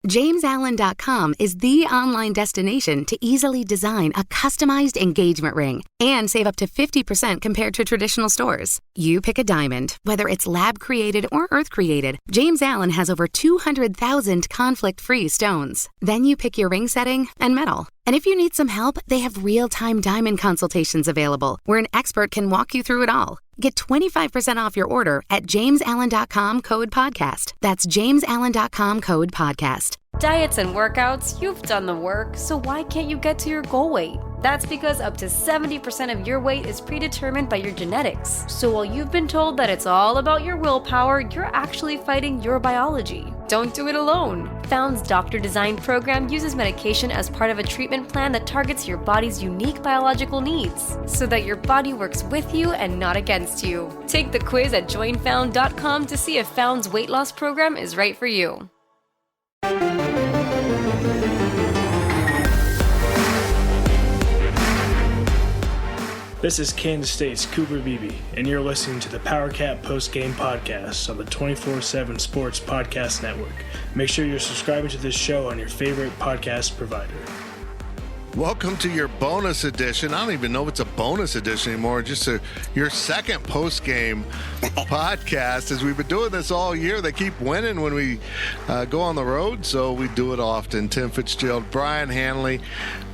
JamesAllen.com is the online destination to easily design a customized engagement ring and save up to 50% compared to traditional stores. You pick a diamond, whether it's lab-created or earth-created, James Allen has over 200,000 conflict-free stones. Then you pick your ring setting and metal. And if you need some help, they have real-time diamond consultations available, where an expert can walk you through it all. Get 25% off your order at JamesAllen.com code podcast. That's JamesAllen.com code podcast. Diets and workouts, you've done the work, so why can't you get to your goal weight? That's because up to 70% of your weight is predetermined by your genetics. So while you've been told that it's all about your willpower, you're actually fighting your biology. Don't do it alone. Found's Doctor Design program uses medication as part of a treatment plan that targets your body's unique biological needs, so that your body works with you and not against you. Take the quiz at joinfound.com to see if Found's weight loss program is right for you. This is Kansas State's Cooper Beebe, and you're listening to the Powercat Postgame Podcast on the 24/7 Sports Podcast Network. Make sure you're subscribing to this show on your favorite podcast provider. Welcome to your bonus edition. I don't even know if it's a bonus edition anymore. Just your second post-game podcast. As we've been doing this all year, they keep winning when we go on the road, so we do it often. Tim Fitzgerald, Brien Hanley,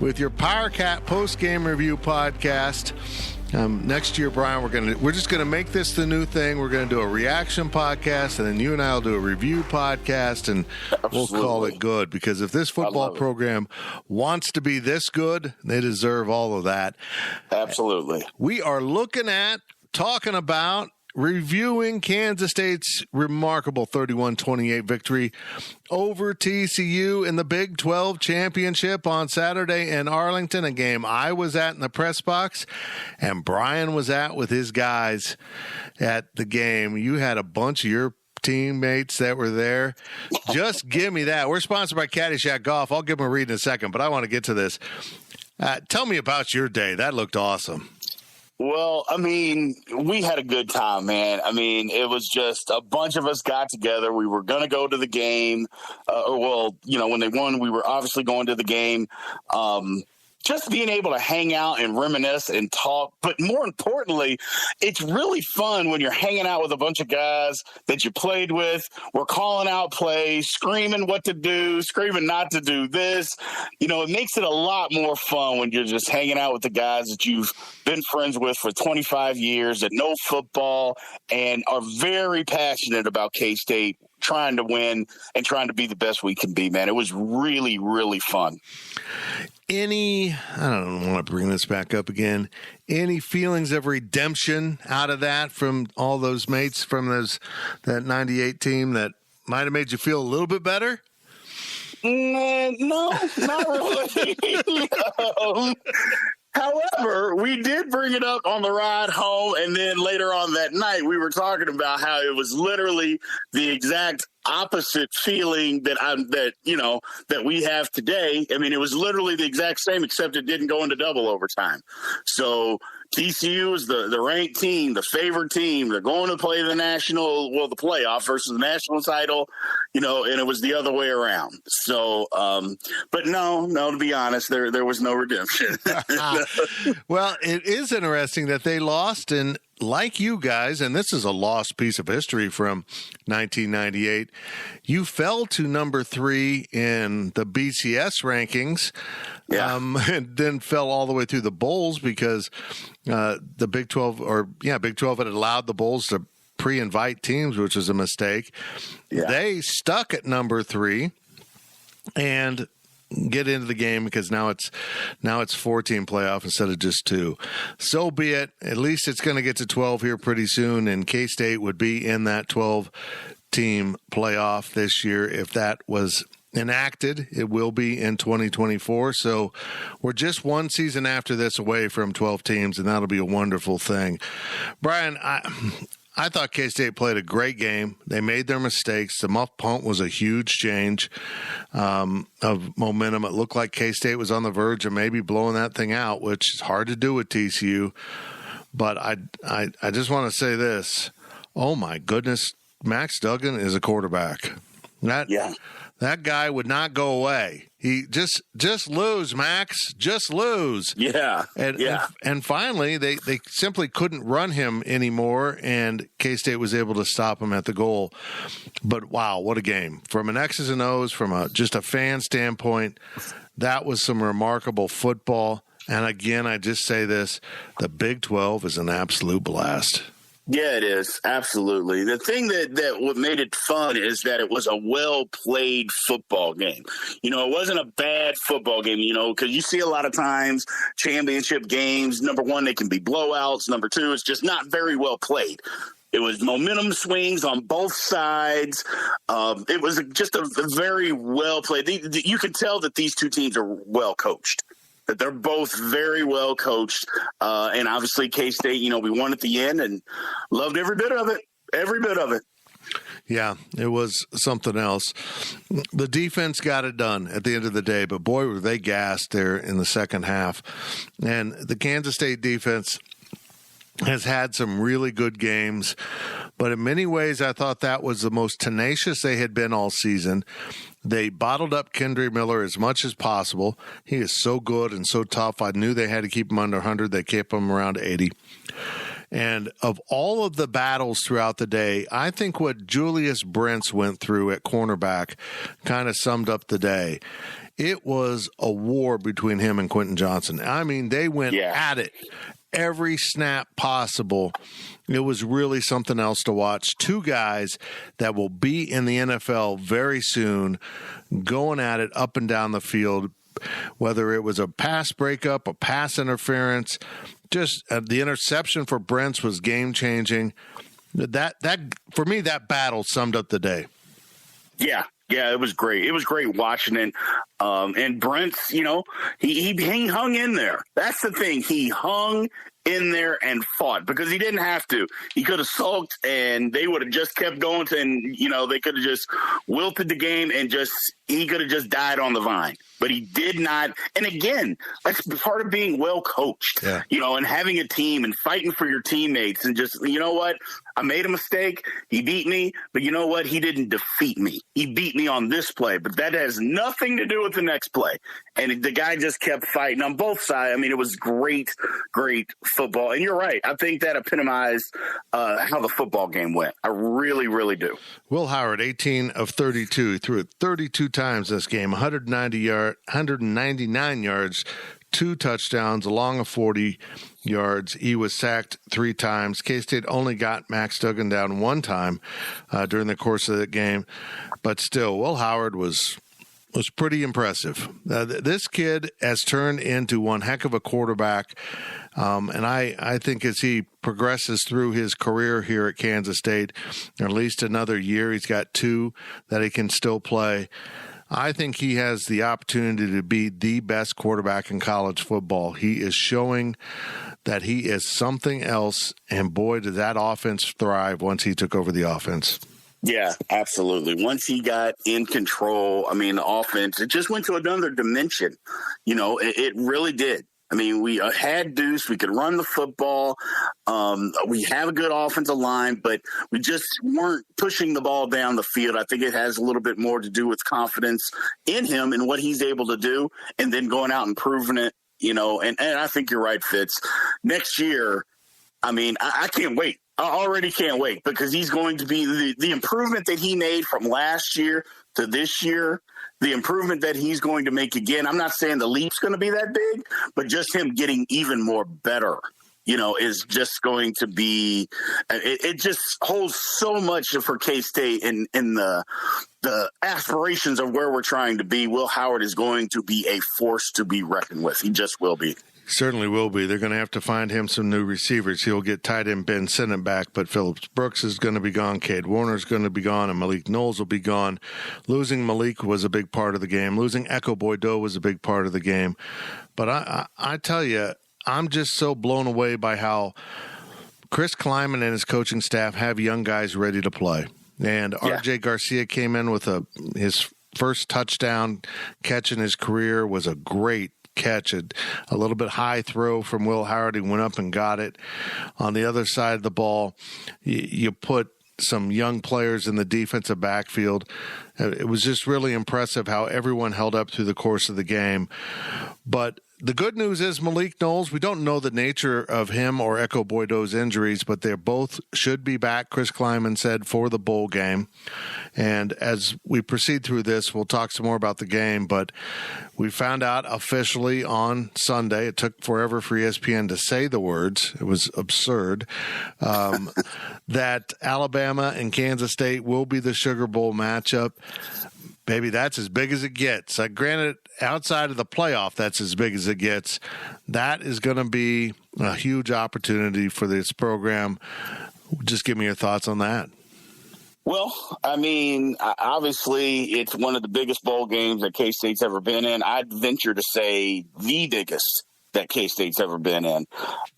with your Powercat Postgame Review Podcast. Next year, Brien, we're just gonna make this the new thing. We're gonna do a reaction podcast, and then you and I will do a review podcast, and we'll call it good. Because if this football program wants to be this good, they deserve all of that. Absolutely. We are talking about reviewing Kansas State's remarkable 31-28 victory over TCU in the Big 12 championship on Saturday in Arlington, a game I was at in the press box and Brien was at with his guys at the game. You had a bunch of your teammates that were there. Just give me that. We're sponsored by Caddyshack Golf. I'll give them a read in a second, but I want to get to this. Tell me about your day. That looked awesome. Well, I mean, we had a good time, man. I mean, it was just a bunch of us got together. We were going to go to the game. When they won, we were obviously going to the game. Just being able to hang out and reminisce and talk. But more importantly, it's really fun when you're hanging out with a bunch of guys that you played with. We're calling out plays, screaming what to do, screaming not to do this. You know, it makes it a lot more fun when you're just hanging out with the guys that you've been friends with for 25 years that know football and are very passionate about K-State, trying to win and trying to be the best we can be, man. It was really, really fun. I don't want to bring this back up again, any feelings of redemption out of that from all those mates from that 98 team that might have made you feel a little bit better? No, not really. However, we did bring it up on the ride home, and then later on that night, we were talking about how it was literally the exact opposite feeling that we have today. I mean, it was literally the exact same, except it didn't go into double overtime. So TCU is the ranked team, the favored team. They're going to play the playoff versus the national title, and it was the other way around. So, but no, to be honest, there was no redemption. Well, it is interesting that they lost, and like you guys, and this is a lost piece of history from 1998, you fell to number 3 in the BCS rankings, and then fell all the way through the bowls because the Big 12 had allowed the bowls to pre-invite teams, which was a mistake. Yeah. They stuck at number 3 and get into the game because now it's 4-team playoff instead of just 2. So be it. At least it's going to get to 12 here pretty soon, and K-State would be in that 12-team playoff this year if that was enacted. It will be in 2024. So we're just one season after this away from 12 teams, and that'll be a wonderful thing. Brien, I thought K-State played a great game. They made their mistakes. The muff punt was a huge change of momentum. It looked like K-State was on the verge of maybe blowing that thing out, which is hard to do with TCU. But I just want to say this. Oh, my goodness. Max Duggan is a quarterback. That That guy would not go away. He just lose, Max, just lose. Yeah. And finally, they simply couldn't run him anymore, and K-State was able to stop him at the goal. But wow, what a game. From an X's and O's, from just a fan standpoint, that was some remarkable football. And again, I just say this, the Big 12 is an absolute blast. Yeah, it is. Absolutely. The thing that what made it fun is that it was a well-played football game. It wasn't a bad football game, because you see a lot of times championship games, number one, they can be blowouts. Number two, it's just not very well played. It was momentum swings on both sides. It was just a very well played. You could tell that these two teams are well coached. That they're both very well coached. And obviously K-State, we won at the end and loved every bit of it. Every bit of it. Yeah, it was something else. The defense got it done at the end of the day, but boy, were they gassed there in the second half. And the Kansas State defense has had some really good games, but in many ways I thought that was the most tenacious they had been all season. They bottled up Kendre Miller as much as possible. He is so good and so tough. I knew they had to keep him under 100. They kept him around 80. And of all of the battles throughout the day, I think what Julius Brents went through at cornerback kind of summed up the day. It was a war between him and Quentin Johnson. I mean, they went at it every snap possible. It was really something else to watch. Two guys that will be in the NFL very soon, going at it up and down the field, whether it was a pass breakup, a pass interference, just the interception for Brents was game-changing. That for me, that battle summed up the day. Yeah, it was great. It was great watching it. And Brent's, he hung in there. That's the thing. He hung in there and fought because he didn't have to. He could have sulked and they would have just kept going and, they could have just wilted the game and he could have just died on the vine. But he did not. And again, that's part of being well coached, and having a team and fighting for your teammates and just, you know what? I made a mistake. He beat me, but you know what? He didn't defeat me. He beat me on this play, but that has nothing to do with the next play. And the guy just kept fighting on both sides. I mean, it was great football. And you're right. I think that epitomized how the football game went. I really, really do. Will Howard, 18 of 32, threw it 32 times this game, 199 yards, 2 touchdowns, along of 40 yards. He was sacked 3 times. K-State only got Max Duggan down 1 time during the course of the game. But still, Will Howard was pretty impressive. This kid has turned into one heck of a quarterback. And I think as he progresses through his career here at Kansas State, or at least another year, he's got 2 that he can still play. I think he has the opportunity to be the best quarterback in college football. He is showing that he is something else, and boy, did that offense thrive once he took over the offense. Yeah, absolutely. Once he got in control, I mean, the offense, it just went to another dimension. It really did. I mean, we had Deuce. We could run the football. We have a good offensive line, but we just weren't pushing the ball down the field. I think it has a little bit more to do with confidence in him and what he's able to do, and then going out and proving it, and I think you're right, Fitz. Next year, I mean, I can't wait. I already can't wait because he's going to be the improvement that he made from last year to this year, the improvement that he's going to make again. I'm not saying the leap's going to be that big, but just him getting even more better, is just going to be it just holds so much for K-State in the aspirations of where we're trying to be. Will Howard is going to be a force to be reckoned with. He just will be. Certainly will be. They're going to have to find him some new receivers. He'll get tight end Ben Sinnott back, but Phillips Brooks is going to be gone. Cade Warner's going to be gone, and Malik Knowles will be gone. Losing Malik was a big part of the game. Losing Echo Boydo was a big part of the game. But I tell you, I'm just so blown away by how Chris Klieman and his coaching staff have young guys ready to play. And R.J. Garcia came in with his first touchdown catch in his career, was a great catch, a little bit high throw from Will Howard. He went up and got it. On the other side of the ball, you put some young players in the defensive backfield. It was just really impressive how everyone held up through the course of the game. But the good news is Malik Knowles, we don't know the nature of him or Echo Boydo's injuries, but they both should be back, Chris Klieman said, for the bowl game. And as we proceed through this, we'll talk some more about the game, but we found out officially on Sunday, it took forever for ESPN to say the words, it was absurd, that Alabama and Kansas State will be the Sugar Bowl matchup. Baby, that's as big as it gets. Granted, outside of the playoff, that's as big as it gets. That is going to be a huge opportunity for this program. Just give me your thoughts on that. Well, I mean, obviously, it's one of the biggest bowl games that K-State's ever been in. I'd venture to say the biggest that K-State's ever been in.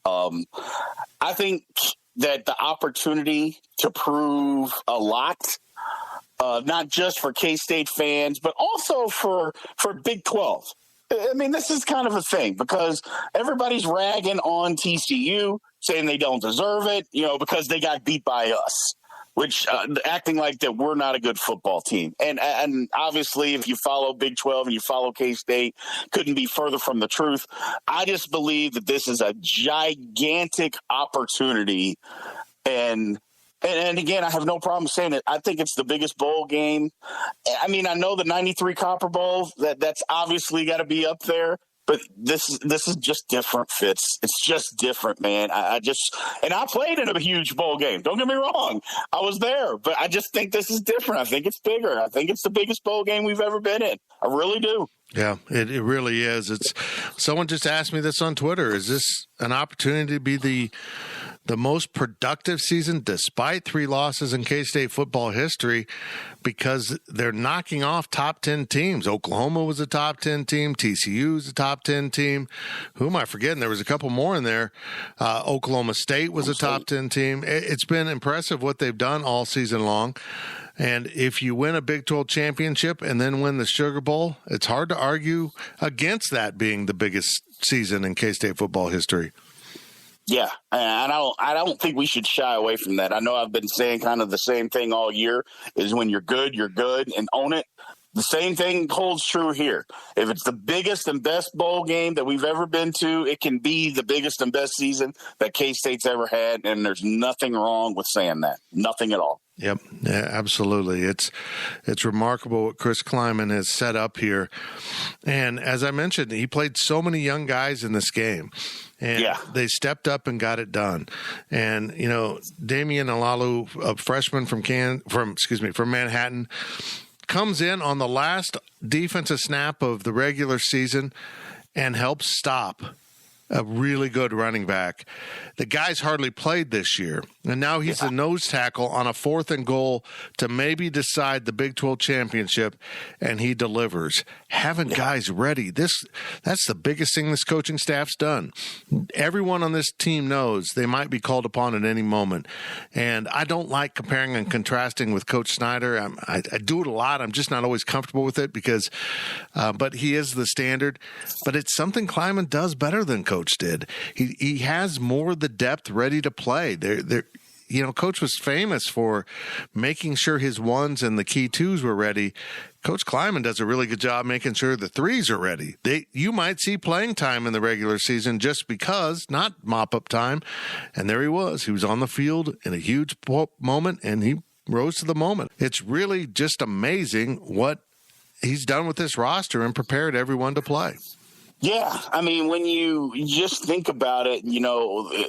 I think that the opportunity to prove a lot, not just for K-State fans, but also for Big 12. I mean, this is kind of a thing because everybody's ragging on TCU, saying they don't deserve it, because they got beat by us, which acting like that we're not a good football team. And obviously, if you follow Big 12 and you follow K-State, couldn't be further from the truth. I just believe that this is a gigantic opportunity. And again, I have no problem saying it. I think it's the biggest bowl game. I mean, I know the 93 Copper Bowl, that's obviously got to be up there. But this is just different, Fitz. It's just different, man. I played in a huge bowl game. Don't get me wrong. I was there. But I just think this is different. I think it's bigger. I think it's the biggest bowl game we've ever been in. I really do. Yeah, it really is. Someone just asked me this on Twitter. Is this an opportunity to be the most productive season despite 3 losses in K-State football history because they're knocking off top 10 teams. Oklahoma was a top 10 team. TCU is a top 10 team. Who am I forgetting? There was a couple more in there. Oklahoma State was a top 10 team. It's been impressive what they've done all season long. And if you win a Big 12 championship and then win the Sugar Bowl, it's hard to argue against that being the biggest season in K-State football history. Yeah, and I don't think we should shy away from that. I know I've been saying kind of the same thing all year, is when you're good, and own it. The same thing holds true here. If it's the biggest and best bowl game that we've ever been to, it can be the biggest and best season that K-State's ever had, and there's nothing wrong with saying that. Nothing at all. Yep, yeah, absolutely. It's remarkable what Chris Klieman has set up here. And as I mentioned, he played so many young guys in this game. And they stepped up and got it done. And, Damian Alalu, a freshman from Manhattan, comes in on the last defensive snap of the regular season and helps stop a really good running back. The guy's hardly played this year, and now he's a nose tackle on a 4th and goal to maybe decide the Big 12 championship, and he delivers. Having guys ready, that's the biggest thing this coaching staff's done. Everyone on this team knows they might be called upon at any moment, and I don't like comparing and contrasting with Coach Snyder. I do it a lot. I'm just not always comfortable with it because, but he is the standard. But it's something Klieman does better than Coach did. He has more the depth ready to play. Coach was famous for making sure his 1s and the key 2s were ready. Coach Klieman does a really good job making sure the 3s are ready. You might see playing time in the regular season just because, not mop-up time. And there he was. He was on the field in a huge moment, and he rose to the moment. It's really just amazing what he's done with this roster and prepared everyone to play. Yeah, I mean, when you just think about it,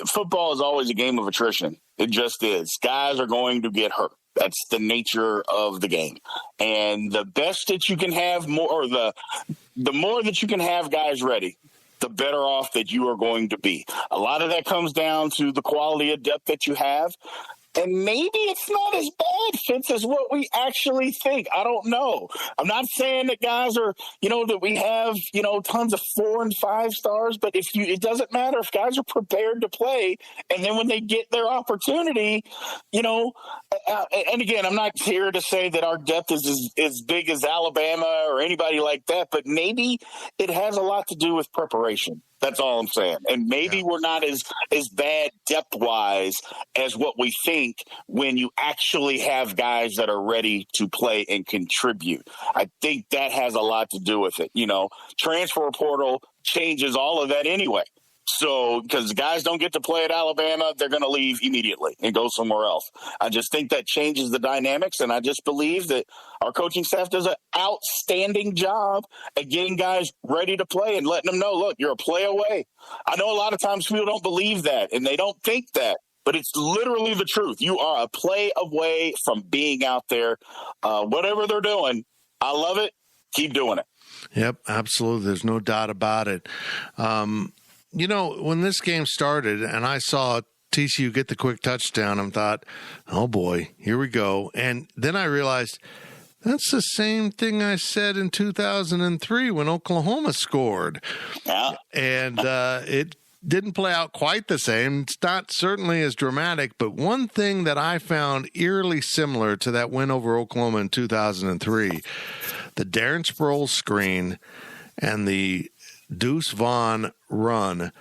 football is always a game of attrition. It just is. Guys are going to get hurt. That's the nature of the game. And the best that you can have, the more that you can have guys ready, the better off that you are going to be. A lot of that comes down to the quality of depth that you have. And maybe it's not as bad, Fitz, as what we actually think. I don't know. I'm not saying that guys are, that we have, tons of 4 and 5 stars, but it doesn't matter if guys are prepared to play. And then when they get their opportunity, and again, I'm not here to say that our depth is as big as Alabama or anybody like that, but maybe it has a lot to do with preparation. That's all I'm saying. And maybe we're not as bad depth-wise as what we think when you actually have guys that are ready to play and contribute. I think that has a lot to do with it. Transfer portal changes all of that anyway. So, because guys don't get to play at Alabama, they're going to leave immediately and go somewhere else. I just think that changes the dynamics, and I just believe that our coaching staff does an outstanding job at getting guys ready to play and letting them know, look, you're a play away. I know a lot of times people don't believe that, and they don't think that, but it's literally the truth. You are a play away from being out there. Whatever they're doing, I love it. Keep doing it. Yep, absolutely. There's no doubt about it. When this game started and I saw TCU get the quick touchdown, I thought, oh boy, here we go. And then I realized that's the same thing I said in 2003 when Oklahoma scored. Yeah. And it didn't play out quite the same. It's not certainly as dramatic, but one thing that I found eerily similar to that win over Oklahoma in 2003, the Darren Sproles screen and the Deuce Vaughn run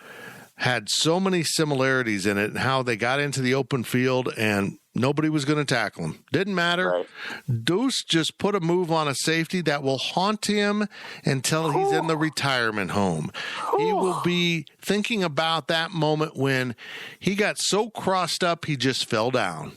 had so many similarities in it, and how they got into the open field and nobody was going to tackle him. Didn't matter. Right. Deuce just put a move on a safety that will haunt him until he's in the retirement home. He will be thinking about that moment when he got so crossed up he just fell down.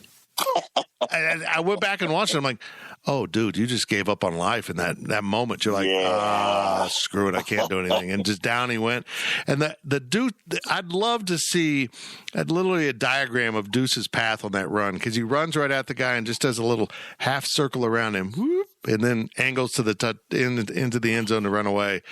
I went back and watched it. I'm like, oh, dude, you just gave up on life in that moment. You're like, screw it, I can't do anything. And just down he went. And the dude, I'd love to see literally a diagram of Deuce's path on that run, because he runs right at the guy and just does a little half circle around him, whoop, and then angles to the into the end zone to run away.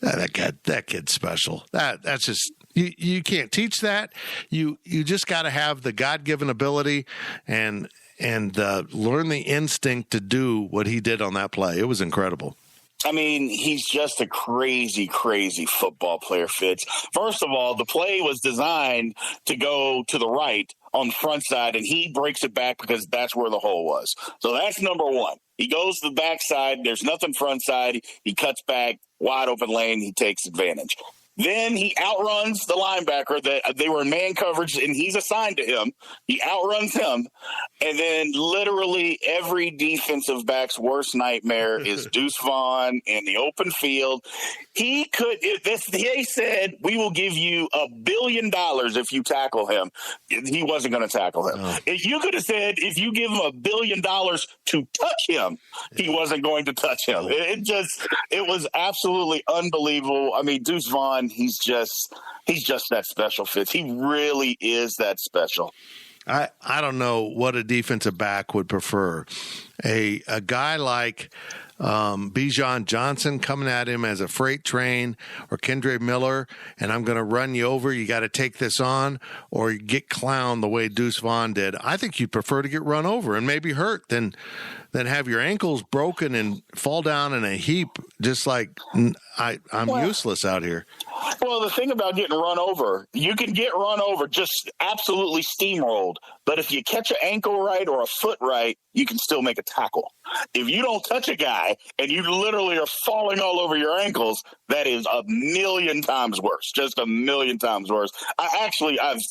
That kid's special. That's just you can't teach that. You just got to have the God-given ability and learn the instinct to do what he did on that play. It was incredible. I mean, he's just a crazy, crazy football player, Fitz. First of all, the play was designed to go to the right on the front side, and he breaks it back because that's where the hole was. So that's number one. He goes to the backside. There's nothing front side. He cuts back, wide open lane. He takes advantage. Then he outruns the linebacker that they were in man coverage, and he's assigned to him. He outruns him. And then literally every defensive back's worst nightmare is Deuce Vaughn in the open field. They said, we will give you $1 billion if you tackle him. He wasn't going to tackle him. Oh. You could have said, if you give him $1 billion to touch him, he wasn't going to touch him. It was absolutely unbelievable. I mean, Deuce Vaughn, he's just that special, Fitz. He really is that special. I don't know what a defensive back would prefer. A guy like Bijan Johnson coming at him as a freight train, or Kendre Miller, and I'm going to run you over, you got to take this on, or you get clowned the way Deuce Vaughn did. I think you'd prefer to get run over and maybe hurt than have your ankles broken and fall down in a heap, just like I'm useless out here. Well, the thing about getting run over, you can get run over just absolutely steamrolled, but if you catch an ankle right or a foot right, you can still make a tackle. If you don't touch a guy and you literally are falling all over your ankles, that is 1,000,000 times worse, just 1,000,000 times worse. I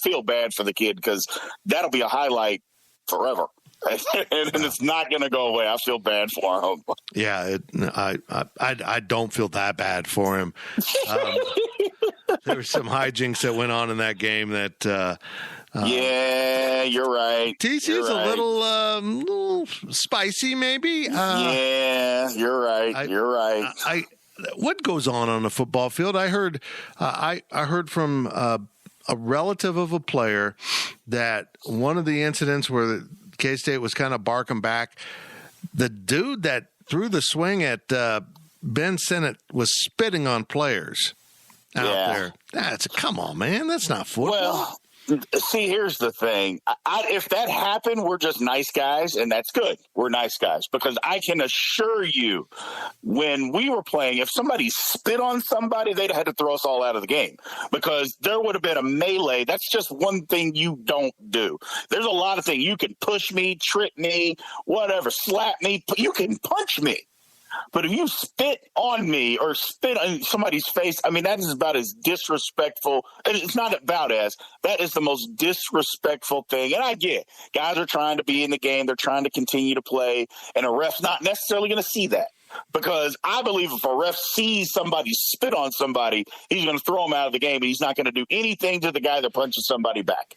feel bad for the kid, because that'll be a highlight forever. And it's not going to go away. I feel bad for him. Yeah, I don't feel that bad for him. There were some hijinks that went on in that game that. Yeah, you're right. TCU's a little spicy, maybe. Yeah, you're right. You're right. What goes on a football field? I heard from a relative of a player that one of the incidents where K-State was kind of barking back, the dude that threw the swing at Ben Sinnott was spitting on players out there. Come on, man. That's not football. Well, see, here's the thing. If that happened, we're just nice guys, and that's good. We're nice guys, because I can assure you, when we were playing, if somebody spit on somebody, they'd have had to throw us all out of the game, because there would have been a melee. That's just one thing you don't do. There's a lot of things. You can push me, trip me, whatever, slap me. You can punch me. But if you spit on me or spit on somebody's face, I mean, that is about as disrespectful. It's not about as. That is the most disrespectful thing. And I get guys are trying to be in the game. They're trying to continue to play. And a ref's not necessarily going to see that. Because I believe if a ref sees somebody spit on somebody, he's going to throw him out of the game. And he's not going to do anything to the guy that punches somebody back.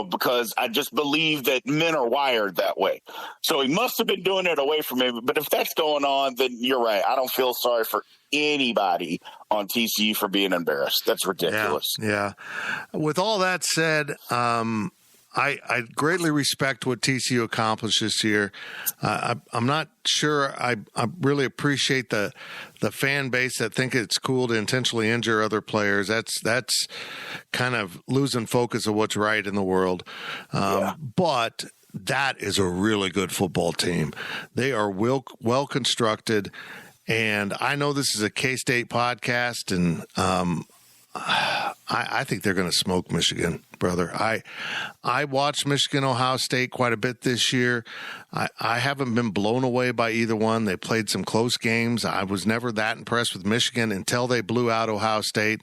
Because I just believe that men are wired that way. So he must have been doing it away from him. But if that's going on, then you're right. I don't feel sorry for anybody on TCU for being embarrassed. That's ridiculous. Yeah. With all that said, I greatly respect what TCU accomplished this year. I'm not sure I really appreciate the fan base that think it's cool to intentionally injure other players. That's kind of losing focus of what's right in the world. But that is a really good football team. They are well constructed, and I know this is a K-State podcast, and I think they're going to smoke Michigan, brother. I watched Michigan, Ohio State quite a bit this year. I haven't been blown away by either one. They played some close games. I was never that impressed with Michigan until they blew out Ohio State.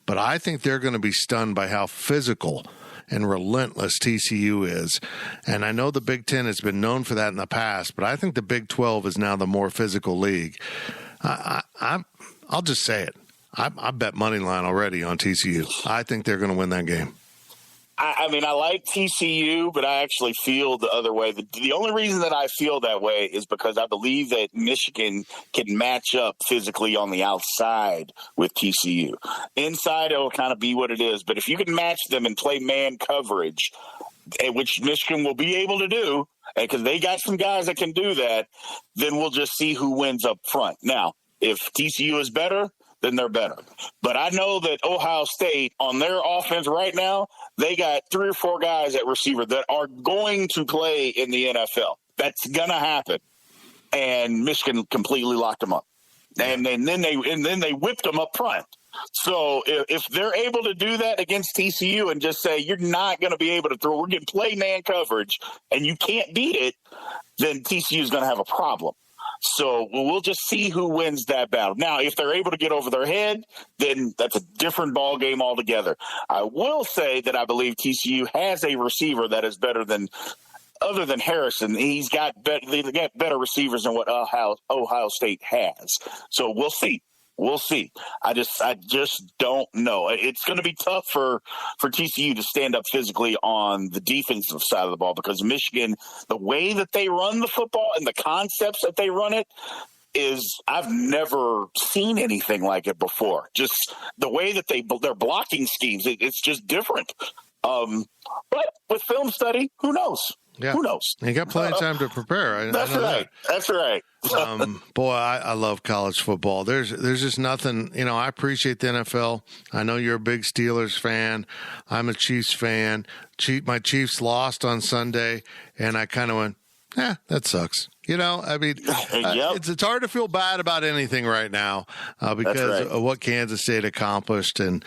But I think they're going to be stunned by how physical and relentless TCU is. And I know the Big Ten has been known for that in the past, but I think the Big 12 is now the more physical league. I'll just say it. I bet money line already on TCU. I think they're going to win that game. I mean, I like TCU, but I actually feel the other way. The only reason that I feel that way is because I believe that Michigan can match up physically on the outside with TCU. Inside, it'll kind of be what it is. But if you can match them and play man coverage, which Michigan will be able to do, because they got some guys that can do that, then we'll just see who wins up front. Now, if TCU is better, then they're better. But I know that Ohio State, on their offense right now, they got 3 or 4 guys at receiver that are going to play in the NFL. That's going to happen. And Michigan completely locked them up. And then they whipped them up front. So if they're able to do that against TCU and just say, you're not going to be able to throw, we're going to play man coverage, and you can't beat it, then TCU is going to have a problem. So we'll just see who wins that battle. Now, if they're able to get over their head, then that's a different ball game altogether. I will say that I believe TCU has a receiver that is better than, other than Harrison. They've got better receivers than what Ohio State has. So we'll see. We'll see. I just don't know. It's going to be tough for TCU to stand up physically on the defensive side of the ball, because Michigan, the way that they run the football and the concepts that they run it is, I've never seen anything like it before. Just the way that their blocking schemes, it's just different. But with film study, who knows? Yeah. Who knows? You got plenty of time to prepare. That's right. That's right. Boy, I love college football. There's just nothing, I appreciate the NFL. I know you're a big Steelers fan. I'm a Chiefs fan. My Chiefs lost on Sunday, and I kind of went, that sucks. It's hard to feel bad about anything right now because of what Kansas State accomplished. And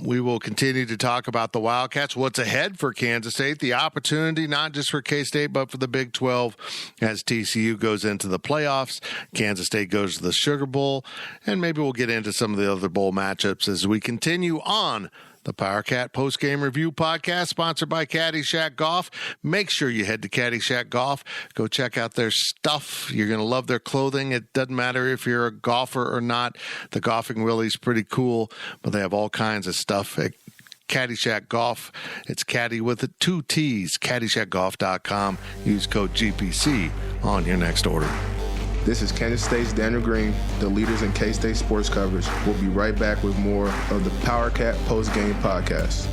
we will continue to talk about the Wildcats, what's ahead for Kansas State, the opportunity, not just for K-State, but for the Big 12 as TCU goes into the playoffs. Kansas State goes to the Sugar Bowl, and maybe we'll get into some of the other bowl matchups as we continue on the Powercat Postgame Review Podcast, sponsored by Caddyshack Golf. Make sure you head to Caddyshack Golf. Go check out their stuff. You're going to love their clothing. It doesn't matter if you're a golfer or not. The golfing Willie's pretty cool, but they have all kinds of stuff at Caddyshack Golf. It's caddy with 2 T's, caddyshackgolf.com. Use code GPC on your next order. This is Kansas State's Daniel Green, the leaders in K-State sports coverage. We'll be right back with more of the Powercat Postgame Podcast.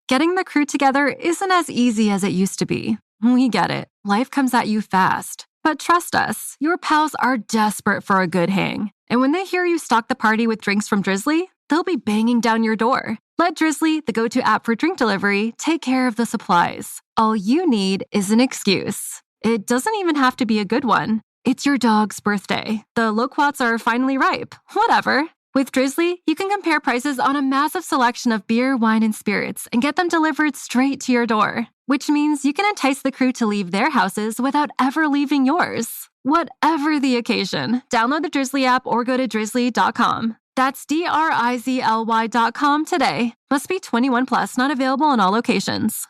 Getting the crew together isn't as easy as it used to be. We get it. Life comes at you fast. But trust us, your pals are desperate for a good hang. And when they hear you stock the party with drinks from Drizzly, they'll be banging down your door. Let Drizzly, the go-to app for drink delivery, take care of the supplies. All you need is an excuse. It doesn't even have to be a good one. It's your dog's birthday. The loquats are finally ripe. Whatever. With Drizzly, you can compare prices on a massive selection of beer, wine, and spirits and get them delivered straight to your door. which means you can entice the crew to leave their houses without ever leaving yours. Whatever the occasion, download the Drizzly app or go to drizzly.com. That's DRIZLY.com today. Must be 21 plus, not available in all locations.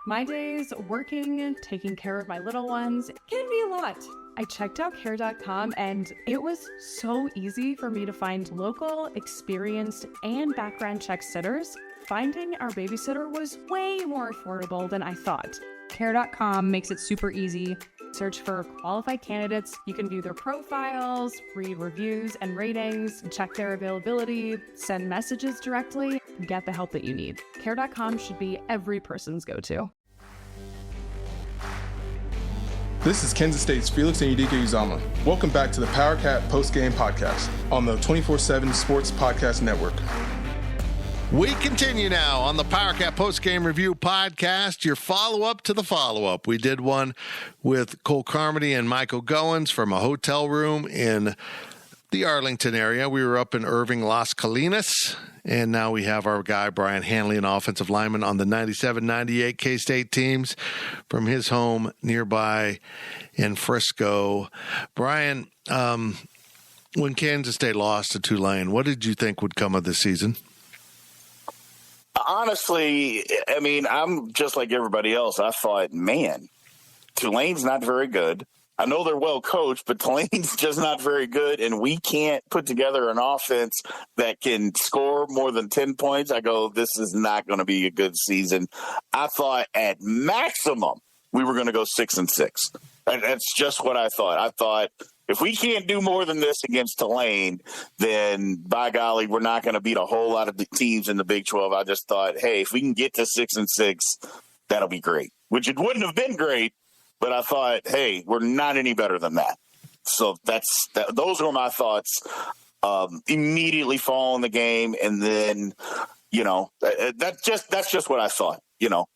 My days working and taking care of my little ones can be a lot. I checked out care.com and it was so easy for me to find local, experienced, and background check sitters. Finding our babysitter was way more affordable than I thought. Care.com makes it super easy. Search for qualified candidates. You can view their profiles, read reviews and ratings, check their availability, send messages directly, get the help that you need. Care.com should be every person's go-to. This is Kansas State's Felix and Yudika Uzama. Welcome back to the Powercat Postgame Podcast on the 24/7 Sports Podcast Network. We continue now on the Powercat Postgame Review Podcast, your follow-up to the follow-up. We did one with Cole Carmody and Michael Goins from a hotel room in the Arlington area. We were up in Irving, Las Colinas, and now we have our guy, Brien Hanley, an offensive lineman on the 97-98 K-State teams from his home nearby in Frisco. Brien, when Kansas State lost to Tulane, what did you think would come of this season? Honestly, I mean, I'm just like everybody else. I thought, man, Tulane's not very good. I know they're well coached, but Tulane's just not very good, and we can't put together an offense that can score more than 10 points. I go, this is not going to be a good season. I thought at maximum we were going to go 6-6. That's just what I thought. I thought if we can't do more than this against Tulane, then by golly, we're not going to beat a whole lot of the teams in the Big 12. I just thought, hey, if we can get to 6-6, that'll be great, which it wouldn't have been great. But I thought, hey, we're not any better than that. So those were my thoughts. Immediately fall in the game, and then, that's just what I thought.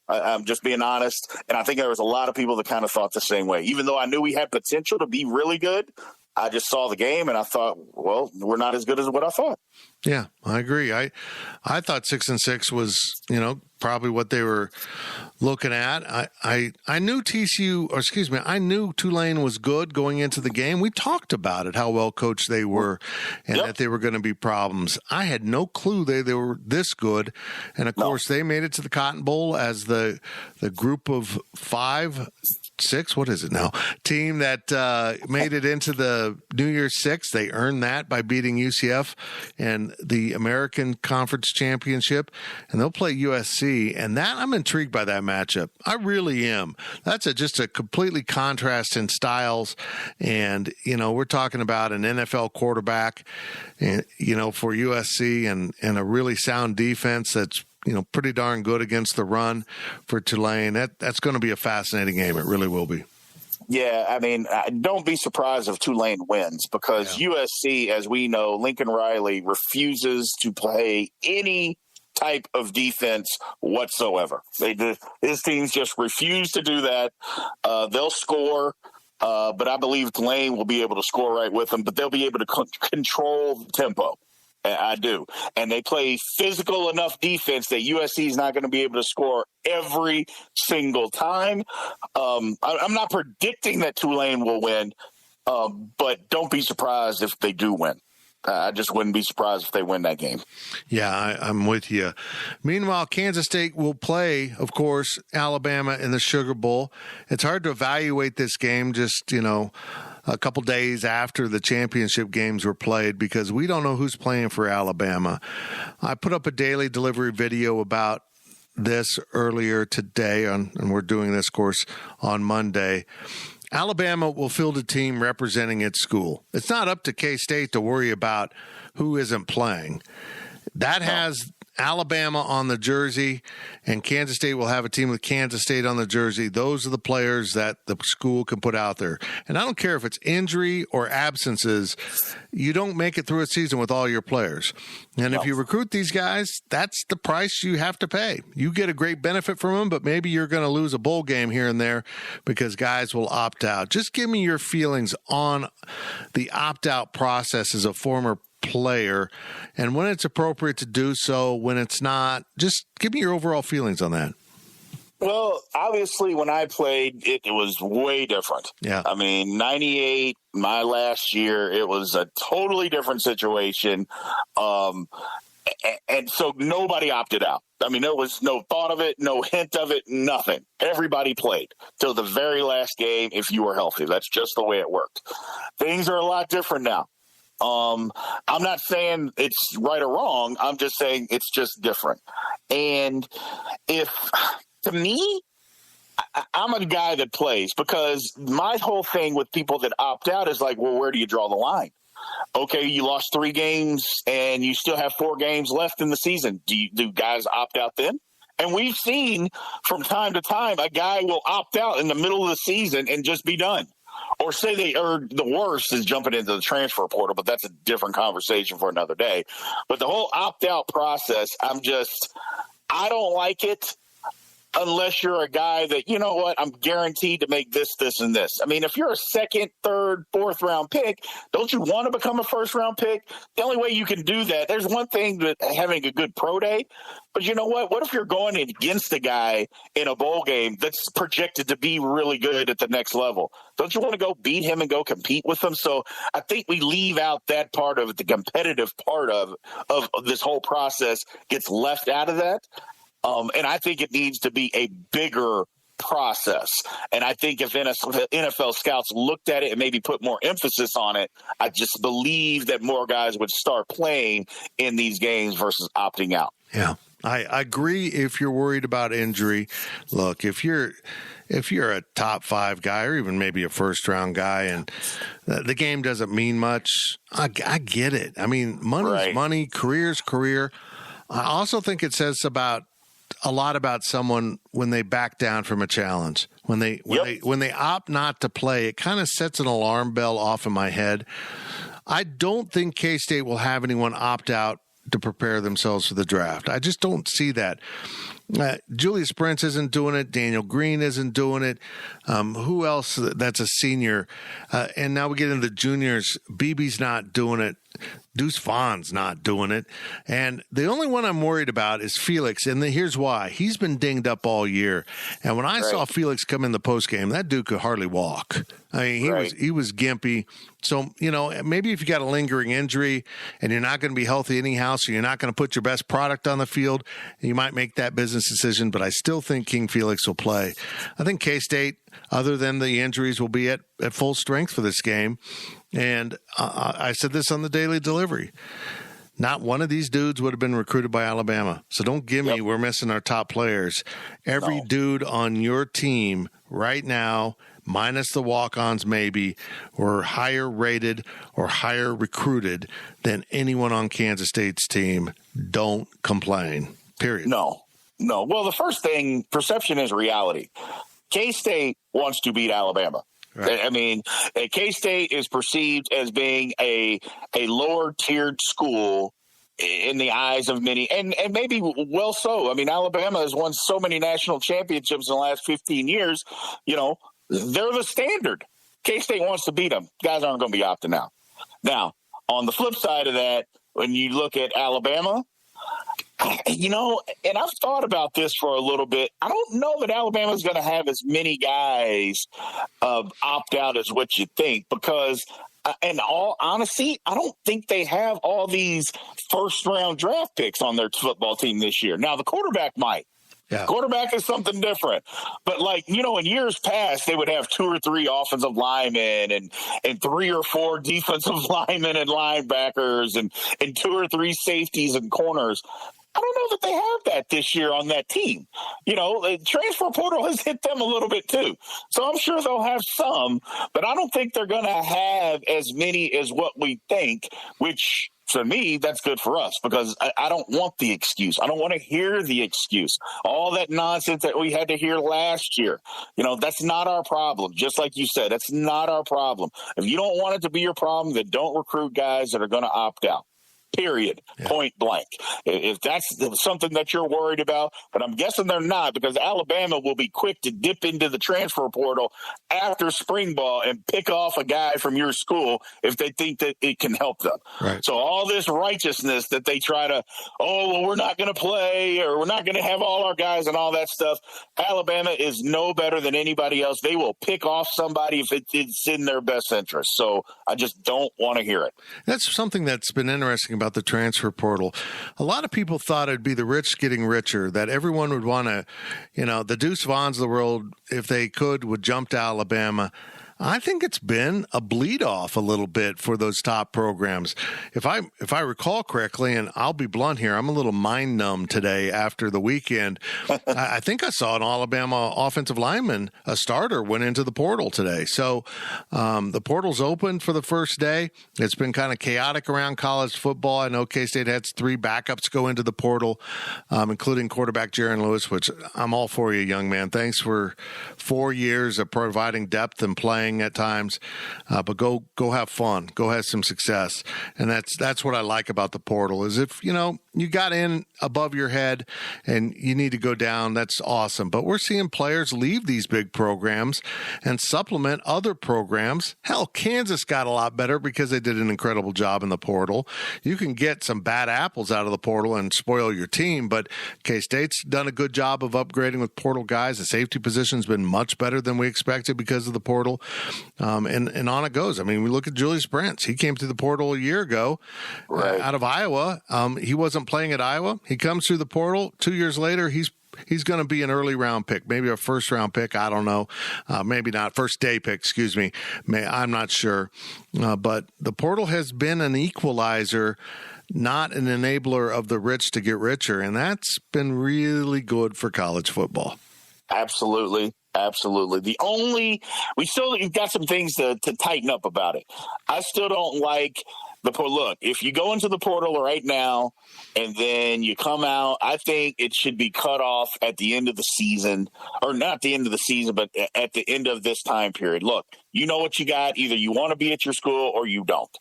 I'm just being honest, and I think there was a lot of people that kind of thought the same way. Even though I knew we had potential to be really good, I just saw the game, and I thought, well, we're not as good as what I thought. Yeah, I agree. I thought 6-6 was, probably what they were looking at. I knew I knew Tulane was good going into the game. We talked about it, how well coached they were, and that they were going to be problems. I had no clue they were this good. And of course, they made it to the Cotton Bowl as the group of 6, what is it now? Team that made it into the New Year's Six. They earned that by beating UCF and the American Conference Championship, and they'll play USC. And that I'm intrigued by that matchup. I really am. That's just a completely contrast in styles. And, we're talking about an NFL quarterback, for USC and a really sound defense that's, pretty darn good against the run for Tulane. That's going to be a fascinating game. It really will be. Yeah, I mean, don't be surprised if Tulane wins because USC, as we know, Lincoln Riley refuses to play any type of defense whatsoever. His teams just refuse to do that. They'll score, but I believe Tulane will be able to score right with them, but they'll be able to control the tempo. I do. And they play physical enough defense that USC is not going to be able to score every single time. I'm not predicting that Tulane will win, but don't be surprised if they do win. I just wouldn't be surprised if they win that game. Yeah, I'm with you. Meanwhile, Kansas State will play, of course, Alabama in the Sugar Bowl. It's hard to evaluate this game just, a couple days after the championship games were played because we don't know who's playing for Alabama. I put up a daily delivery video about this earlier today, and we're doing this, of course, on Monday. Alabama will field a team representing its school. It's not up to K-State to worry about who isn't playing. That has Alabama on the jersey, and Kansas State will have a team with Kansas State on the jersey. Those are the players that the school can put out there. And I don't care if it's injury or absences, you don't make it through a season with all your players. And if you recruit these guys, that's the price you have to pay. You get a great benefit from them, but maybe you're going to lose a bowl game here and there because guys will opt out. Just give me your feelings on the opt-out process as a former player and when it's appropriate to do so, when it's not. Just give me your overall feelings on that. Well, obviously, when I played, it was way different. Yeah. I mean, 98, my last year, it was a totally different situation. And so nobody opted out. I mean, there was no thought of it, no hint of it, nothing. Everybody played till the very last game if you were healthy. That's just the way it worked. Things are a lot different now. I'm not saying it's right or wrong. I'm just saying it's just different. And to me, I'm a guy that plays, because my whole thing with people that opt out is like, well, where do you draw the line? Okay, you lost 3 games and you still have 4 games left in the season. Do guys opt out then? And we've seen from time to time a guy will opt out in the middle of the season and just be done. Or say the worst is jumping into the transfer portal, but that's a different conversation for another day. But the whole opt-out process, I don't like it unless you're a guy that, you know what, I'm guaranteed to make this, this, and this. I mean, if you're a 2nd, 3rd, 4th round pick, don't you want to become a 1st round pick? The only way you can do that, there's one thing that having a good pro day, but you know what? What if you're going against a guy in a bowl game that's projected to be really good at the next level? Don't you want to go beat him and go compete with him? So I think we leave out that part of it, the competitive part of this whole process gets left out of that. And I think it needs to be a bigger process. And I think if NFL scouts looked at it and maybe put more emphasis on it, I just believe that more guys would start playing in these games versus opting out. Yeah, I agree. If you're worried about injury, look, if you're a top 5 guy or even maybe a 1st round guy and the game doesn't mean much, I get it. I mean, money's money, career's career. I also think it says a lot about someone when they back down from a challenge. When they opt not to play, it kind of sets an alarm bell off in my head. I don't think K-State will have anyone opt out to prepare themselves for the draft. I just don't see that. Julius Brents isn't doing it. Daniel Green isn't doing it. Who else that's a senior? And now we get into the juniors. BB's not doing it. Deuce Vaughn's not doing it. And the only one I'm worried about is Felix. And here's why. He's been dinged up all year. And when I saw Felix come in the postgame, that dude could hardly walk. I mean, he was gimpy. So, you know, maybe if you got a lingering injury and you're not going to be healthy anyhow, so you're not going to put your best product on the field, you might make that business decision. But I still think King Felix will play. I think K-State, other than the injuries, will be at full strength for this game. And I said this on the Daily Delivery. Not one of these dudes would have been recruited by Alabama. So don't give me we're missing our top players. Every dude on your team right now, minus the walk-ons maybe, were higher rated or higher recruited than anyone on Kansas State's team. Don't complain, period. No. Well, the first thing, perception is reality. K-State wants to beat Alabama. Right. I mean, K-State is perceived as being a lower-tiered school in the eyes of many, and maybe well so. I mean, Alabama has won so many national championships in the last 15 years. You know, they're the standard. K-State wants to beat them. Guys aren't going to be opting out. Now, on the flip side of that, when you look at Alabama, you know, and I've thought about this for a little bit. I don't know that Alabama's going to have as many guys opt out as what you think, because in all honesty, I don't think they have all these first-round draft picks on their football team this year. Now, the quarterback might. Yeah. Quarterback is something different. But, like, you know, in years past, they would have 2 or 3 offensive linemen and 3 or 4 defensive linemen and linebackers and 2 or 3 safeties and corners. I don't know that they have that this year on that team. You know, the transfer portal has hit them a little bit too. So I'm sure they'll have some, but I don't think they're going to have as many as what we think, which to me, that's good for us, because I don't want the excuse. I don't want to hear the excuse. All that nonsense that we had to hear last year. You know, that's not our problem. Just like you said, that's not our problem. If you don't want it to be your problem, then don't recruit guys that are going to opt out. period, point blank. If that's something that you're worried about, but I'm guessing they're not, because Alabama will be quick to dip into the transfer portal after spring ball and pick off a guy from your school if they think that it can help them. Right. So all this righteousness that they try to, we're not going to play, or we're not going to have all our guys and all that stuff. Alabama is no better than anybody else. They will pick off somebody if it's in their best interest. So I just don't want to hear it. That's something that's been interesting about the transfer portal. A lot of people thought it'd be the rich getting richer, that everyone would want to, the Deuce Vaughns of the world, if they could, would jump to Alabama. I think it's been a bleed off a little bit for those top programs. If I recall correctly, and I'll be blunt here, I'm a little mind numb today after the weekend. I think I saw an Alabama offensive lineman, a starter, went into the portal today. So the portal's open for the first day. It's been kind of chaotic around college football. I know K-State had 3 backups go into the portal, including quarterback Jaron Lewis, which I'm all for you, young man. Thanks for 4 years of providing depth and playing at times, but go have fun, go have some success. And that's what I like about the portal, is if you got in above your head and you need to go down, that's awesome. But we're seeing players leave these big programs and supplement other programs. Hell, Kansas got a lot better because they did an incredible job in the portal. You can get some bad apples out of the portal and spoil your team, but K-State's done a good job of upgrading with portal guys. The safety position's been much better than we expected because of the portal. And on it goes. I mean, we look at Julius Brents. He came through the portal a year ago out of Iowa. He wasn't playing at Iowa. He comes through the portal. 2 years later, he's going to be an early round pick, maybe a first round pick. I don't know. Maybe not. First day pick, excuse me. I'm not sure. But the portal has been an equalizer, not an enabler of the rich to get richer. And that's been really good for college football. Absolutely. Absolutely. We still got some things to tighten up about it. I still don't like the portal. Look, if you go into the portal right now and then you come out, I think it should be cut off at the end of the season, or not the end of the season, but at the end of this time period. Look, you know what you got. Either you want to be at your school or you don't.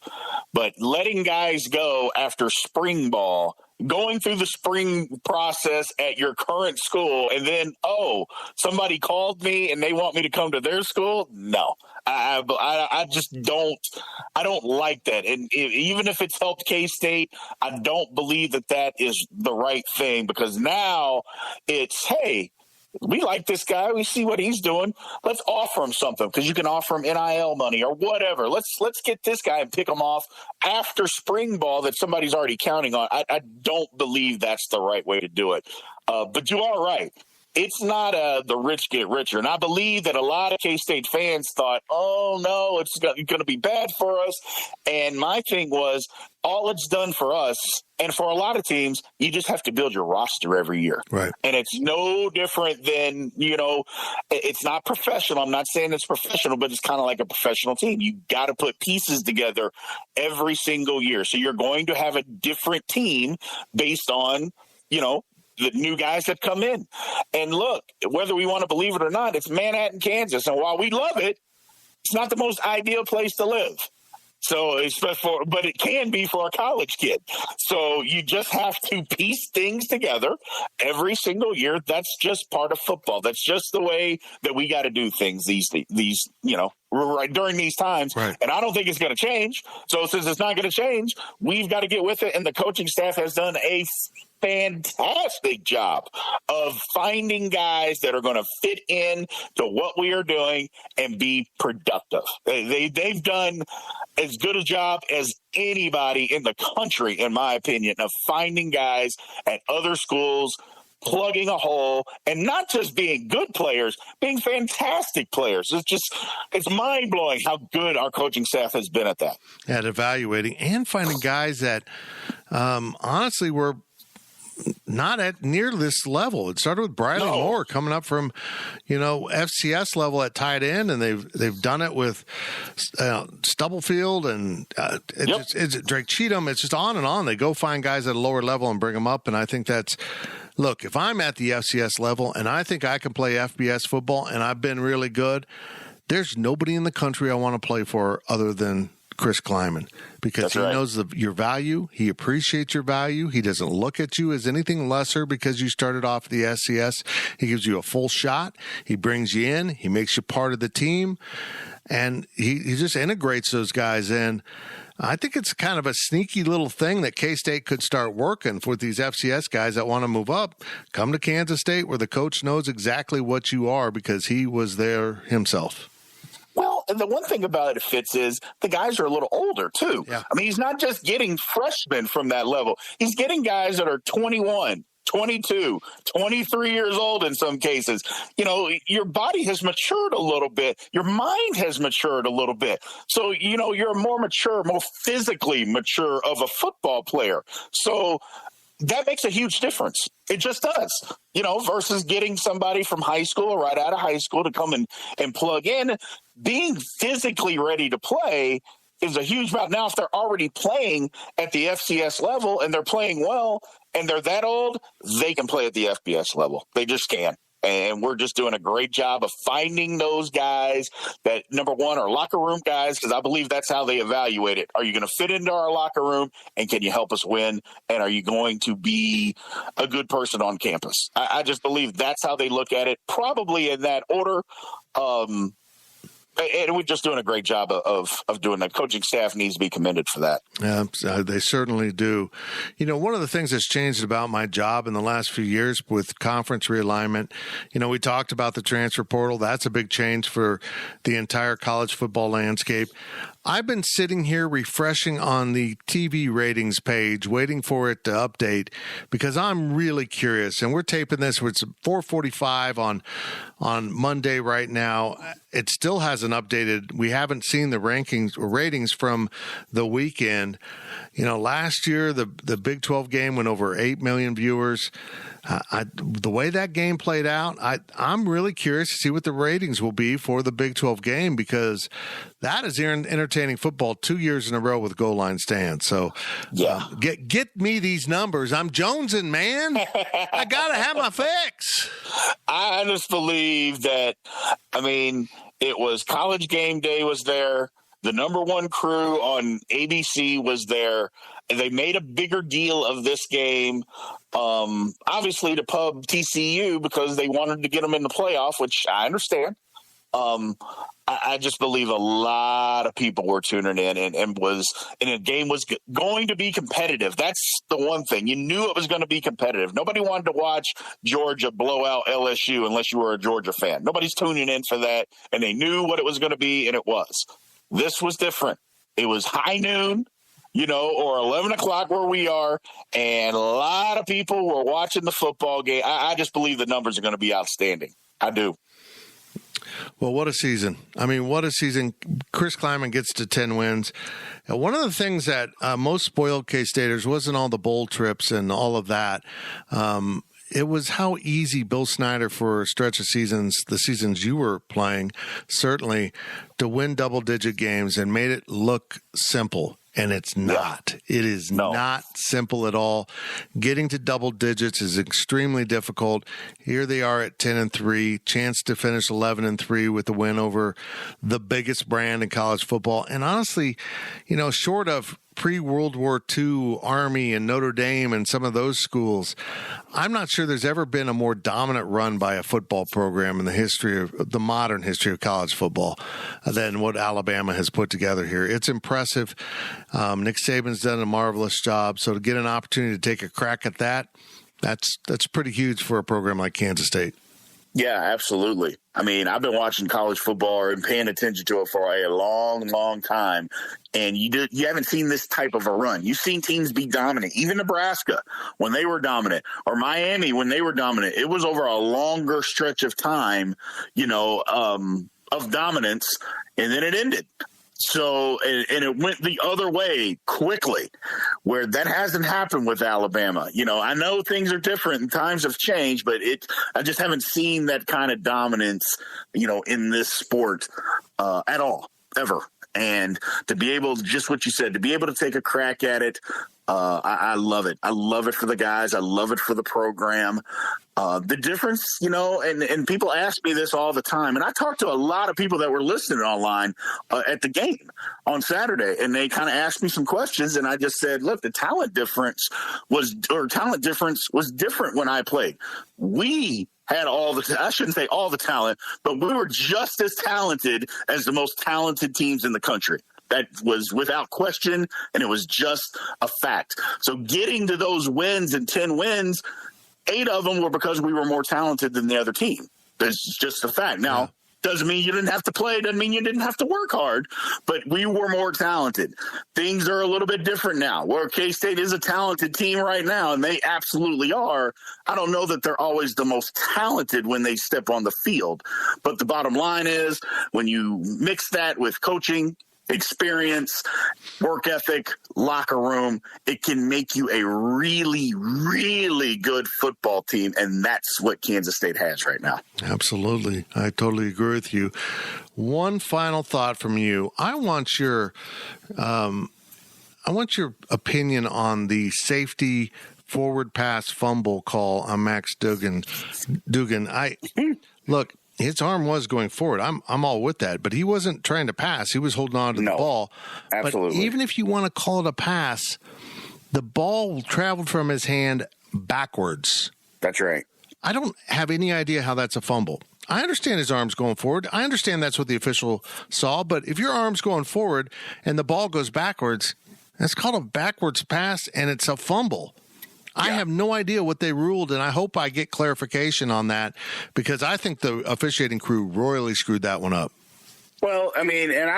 But letting guys go after spring ball, going through the spring process at your current school, and then, somebody called me and they want me to come to their school. No, I just don't. I don't like that. And even if it's helped K-State, I don't believe that is the right thing, because now it's, hey, we like this guy. We see what he's doing. Let's offer him something, because you can offer him NIL money or whatever. Let's get this guy and pick him off after spring ball that somebody's already counting on. I don't believe that's the right way to do it. But you are right. It's not the rich get richer. And I believe that a lot of K-State fans thought, oh, no, it's going to be bad for us. And my thing was, all it's done for us, and for a lot of teams, you just have to build your roster every year. Right. And it's no different than, it's not professional. I'm not saying it's professional, but it's kind of like a professional team. You got to put pieces together every single year. So you're going to have a different team based on, the new guys that come in. And look, whether we want to believe it or not, it's Manhattan, Kansas. And while we love it, it's not the most ideal place to live. So, but it can be for a college kid. So you just have to piece things together every single year. That's just part of football. That's just the way that we got to do things these right during these times. Right. And I don't think it's going to change. So since it's not going to change, we've got to get with it. And the coaching staff has done a fantastic job of finding guys that are going to fit in to what we are doing and be productive. They've done as good a job as anybody in the country, in my opinion, of finding guys at other schools, plugging a hole, and not just being good players, being fantastic players. It's mind-blowing how good our coaching staff has been at that. At evaluating and finding guys that honestly were not at near this letle. It started with Briley Moore coming up from, FCS level at tight end, and they've done it with Stubblefield and it's Drake Cheatham. It's just on and on. They go find guys at a lower level and bring them up, and I think that's. Look, if I'm at the FCS level and I think I can play FBS football and I've been really good, there's nobody in the country I want to play for other than Chris Klieman, because he knows your value. He appreciates your value. He doesn't look at you as anything lesser because you started off at the SCS. He gives you a full shot. He brings you in. He makes you part of the team. And he just integrates those guys in. I think it's kind of a sneaky little thing that K-State could start working for these FCS guys that want to move up. Come to Kansas State where the coach knows exactly what you are because he was there himself. Well, and the one thing about it, Fitz, is the guys are a little older, too. Yeah. I mean, he's not just getting freshmen from that level. He's getting guys that are 21, 22, 23 years old in some cases. You know, your body has matured a little bit. Your mind has matured a little bit. So, you know, you're a more mature, more physically mature of a football player. So that makes a huge difference. It just does, you know, versus getting somebody from high school or right out of high school to come and plug in. Being physically ready to play is a huge amount. Now, if they're already playing at the FCS level and they're playing well and they're that old, they can play at the FBS level. They just can. And we're just doing a great job of finding those guys that, number one, are locker room guys, because I believe that's how they evaluate it. Are you going to fit into our locker room, and can you help us win? And are you going to be a good person on campus? I just believe that's how they look at it, probably in that order. And we're just doing a great job of doing that. Coaching staff needs to be commended for that. Yeah, they certainly do. You know, one of the things that's changed about my job in the last few years with conference realignment, you know, we talked about the transfer portal. That's a big change for the entire college football landscape. I've been sitting here refreshing on the TV ratings page, waiting for it to update because I'm really curious. And we're taping this, it's 4:45 on Monday right now. It still hasn't updated. We haven't seen the rankings or ratings from the weekend. You know, last year, the Big 12 game went over 8 million viewers. The way that game played out, I'm really curious to see what the ratings will be for the Big 12 game, because that is entertaining football 2 years in a row with goal line stands. So yeah, get me these numbers. I'm jonesing, man. I got to have my fix. I just believe that, I mean, it was College Game Day was there. The number one crew on ABC was there. They made a bigger deal of this game, obviously to pub TCU because they wanted to get them in the playoff, which I understand. I just believe a lot of people were tuning in and the game was going to be competitive. That's the one thing. You knew it was going to be competitive. Nobody wanted to watch Georgia blow out LSU unless you were a Georgia fan. Nobody's tuning in for that, and they knew what it was going to be, and it was. This was different. It was high noon, you know, or 11 o'clock where we are, and a lot of people were watching the football game. I just believe the numbers are going to be outstanding. I do. Well, what a season. I mean, what a season. Chris Klieman gets to 10 wins. And one of the things that most spoiled K-Staters wasn't all the bowl trips and all of that. It was how easy Bill Snyder, for a stretch of seasons, the seasons you were playing, certainly, to win double-digit games and made it look simple. And it's not. It is not simple at all. Getting to double digits is extremely difficult. Here they are at 10-3, chance to finish 11-3 with the win over the biggest brand in college football. And honestly, you know, short of pre-World War II Army and Notre Dame and some of those schools, I'm not sure there's ever been a more dominant run by a football program in the history of the modern history of college football than what Alabama has put together here. It's impressive. Nick Saban's done a marvelous job. So to get an opportunity to take a crack at that, that's pretty huge for a program like Kansas State. Yeah, absolutely. I mean, I've been watching college football and paying attention to it for a long, long time. And you haven't seen this type of a run. You've seen teams be dominant, even Nebraska when they were dominant, or Miami when they were dominant. It was over a longer stretch of time, you know, of dominance, and then it ended. So, and it went the other way quickly, where that hasn't happened with Alabama. You know, I know things are different and times have changed, but I just haven't seen that kind of dominance, you know, in this sport at all, ever. And to be able to, just what you said, to be able to take a crack at it, I love it. I love it for the guys. I love it for the program. The difference, and people ask me this all the time, and I talked to a lot of people that were listening online at the game on Saturday, and they kind of asked me some questions, and I just said, look, the talent difference was different when I played. We had I shouldn't say all the talent, but we were just as talented as the most talented teams in the country. That was without question, and it was just a fact. So getting to those wins and 10 wins, 8 of them were because we were more talented than the other team. That's just a fact. Now, doesn't mean you didn't have to play. Doesn't mean you didn't have to work hard, but we were more talented. Things are a little bit different now, where K-State is a talented team right now, and they absolutely are. I don't know that they're always the most talented when they step on the field, but the bottom line is when you mix that with coaching, experience, work ethic, locker room, it can make you a really, really good football team, and that's what Kansas State has right now. Absolutely. I totally agree with you. One final thought from you. I want your opinion on the safety forward pass fumble call on Max Duggan. Look, his arm was going forward. I'm all with that, but he wasn't trying to pass. He was holding on to the ball. Absolutely. But even if you want to call it a pass, the ball traveled from his hand backwards. That's right. I don't have any idea how that's a fumble. I understand his arm's going forward. I understand that's what the official saw, but if your arm's going forward and the ball goes backwards, that's called a backwards pass, and it's a fumble. I have no idea what they ruled, and I hope I get clarification on that because I think the officiating crew royally screwed that one up. Well, I mean, and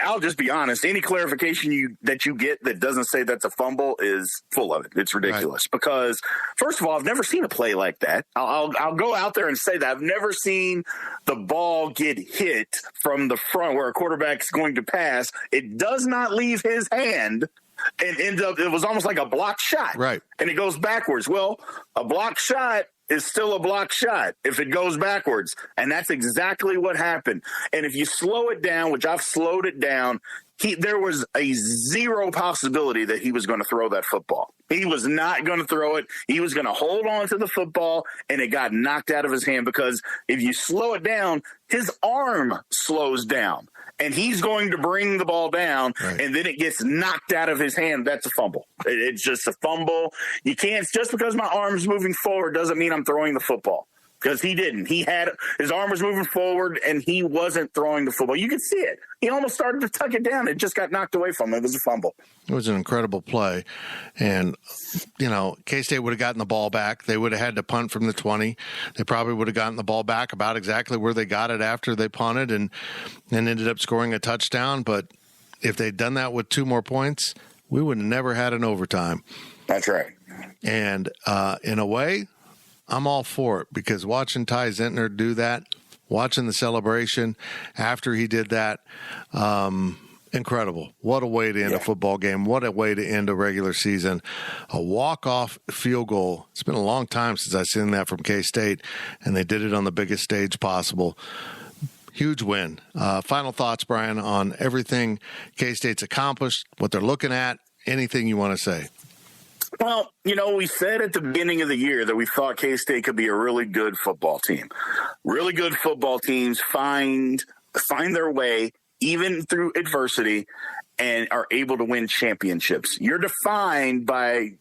I'll just be honest. Any clarification that you get that doesn't say that's a fumble is full of it. It's ridiculous because, first of all, I've never seen a play like that. I'll go out there and say that. I've never seen the ball get hit from the front where a quarterback's going to pass. It does not leave his hand. And ends up, it was almost like a blocked shot. Right. And it goes backwards. Well, a blocked shot is still a blocked shot if it goes backwards. And that's exactly what happened. And if you slow it down, which I've slowed it down, there was a zero possibility that he was going to throw that football. He was not going to throw it. He was going to hold on to the football, and it got knocked out of his hand because if you slow it down, his arm slows down. And he's going to bring the ball down, and then it gets knocked out of his hand. That's a fumble. It's just a fumble. You can't – just because my arm's moving forward doesn't mean I'm throwing the football because he didn't. His arm was moving forward, and he wasn't throwing the football. You could see it. He almost started to tuck it down. It just got knocked away from him. It was a fumble. It was an incredible play. And, K-State would have gotten the ball back. They would have had to punt from the 20. They probably would have gotten the ball back about exactly where they got it after they punted and ended up scoring a touchdown. But if they'd done that with 2 more points, we would have never had an overtime. That's right. And in a way, I'm all for it because watching Ty Zentner do that, watching the celebration after he did that, incredible. What a way to end a football game. What a way to end a regular season. A walk-off field goal. It's been a long time since I've seen that from K-State, and they did it on the biggest stage possible. Huge win. Final thoughts, Brien, on everything K-State's accomplished, what they're looking at, anything you want to say. Well, we said at the beginning of the year that we thought K-State could be a really good football team. Really good football teams find their way even through adversity and are able to win championships. You're defined by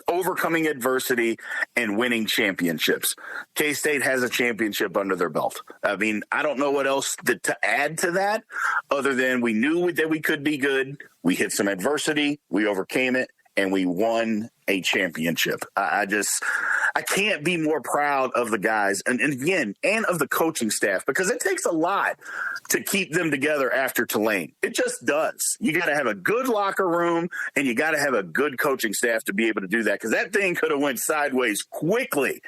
overcoming adversity and winning championships. K-State has a championship under their belt. I mean, I don't know what else to add to that other than we knew that we could be good. We hit some adversity. We overcame it. And we won a championship. I can't be more proud of the guys and of the coaching staff because it takes a lot to keep them together after Tulane. It just does. You got to have a good locker room and you got to have a good coaching staff to be able to do that because that thing could have went sideways quickly,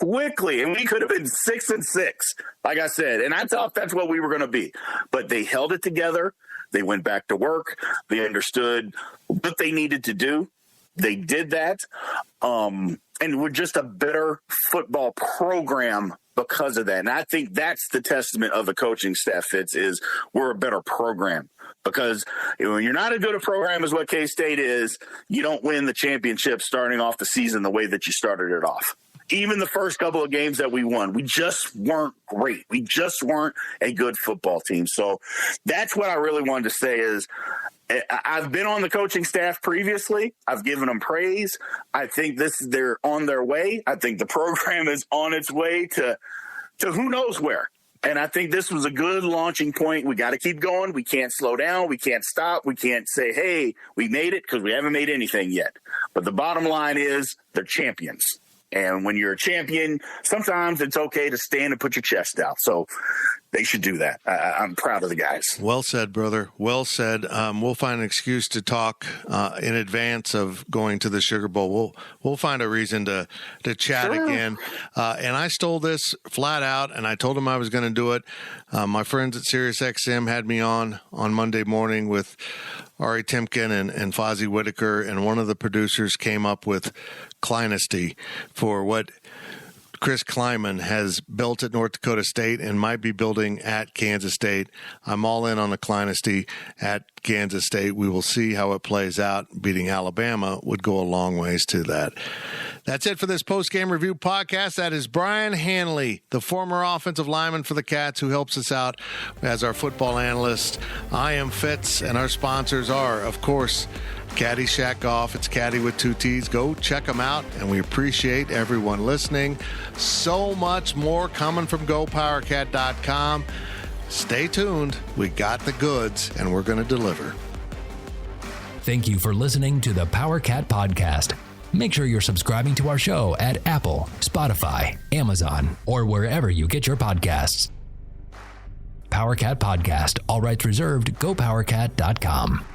and we could have been 6-6, like I said. And I thought that's what we were going to be. But they held it together. They went back to work. They understood what they needed to do. They did that. And we're just a better football program because of that. And I think that's the testament of the coaching staff, Fitz, is we're a better program because when you're not as good a program as what K-State is, you don't win the championship starting off the season the way that you started it off. Even the first couple of games that we won, we just weren't great. We just weren't a good football team. So that's what I really wanted to say is I've been on the coaching staff previously. I've given them praise. I think they're on their way. I think the program is on its way to who knows where. And I think this was a good launching point. We got to keep going. We can't slow down. We can't stop. We can't say, hey, we made it, because we haven't made anything yet. But the bottom line is they're champions. And when you're a champion, sometimes it's okay to stand and put your chest out. So they should do that. I'm proud of the guys. Well said, brother. Well said. We'll find an excuse to talk in advance of going to the Sugar Bowl. We'll find a reason to chat again. And I stole this flat out, and I told them I was going to do it. My friends at SiriusXM had me on Monday morning with Ari Timken and Fozzie Whitaker, and one of the producers came up with Klieman for what Chris Klieman has built at North Dakota State and might be building at Kansas State. I'm all in on the Klieman at Kansas State. We will see how it plays out. Beating Alabama would go a long ways to that. That's it for this post-game review podcast. That is Brien Hanley, the former offensive lineman for the Cats, who helps us out as our football analyst. I am Fitz, and our sponsors are, of course, Caddy Shack Golf. It's Caddy with 2 T's. Go check them out, and we appreciate everyone listening. So much more coming from GoPowercat.com. Stay tuned. We got the goods, and we're going to deliver. Thank you for listening to the Powercat Podcast. Make sure you're subscribing to our show at Apple, Spotify, Amazon, or wherever you get your podcasts. Powercat Podcast. All rights reserved. GoPowercat.com.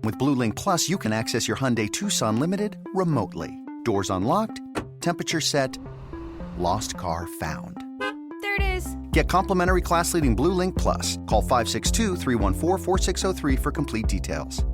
With Blue Link Plus, you can access your Hyundai Tucson Limited remotely. Doors unlocked, temperature set, lost car found. There it is. Get complimentary class-leading Blue Link Plus. Call 562-314-4603 for complete details.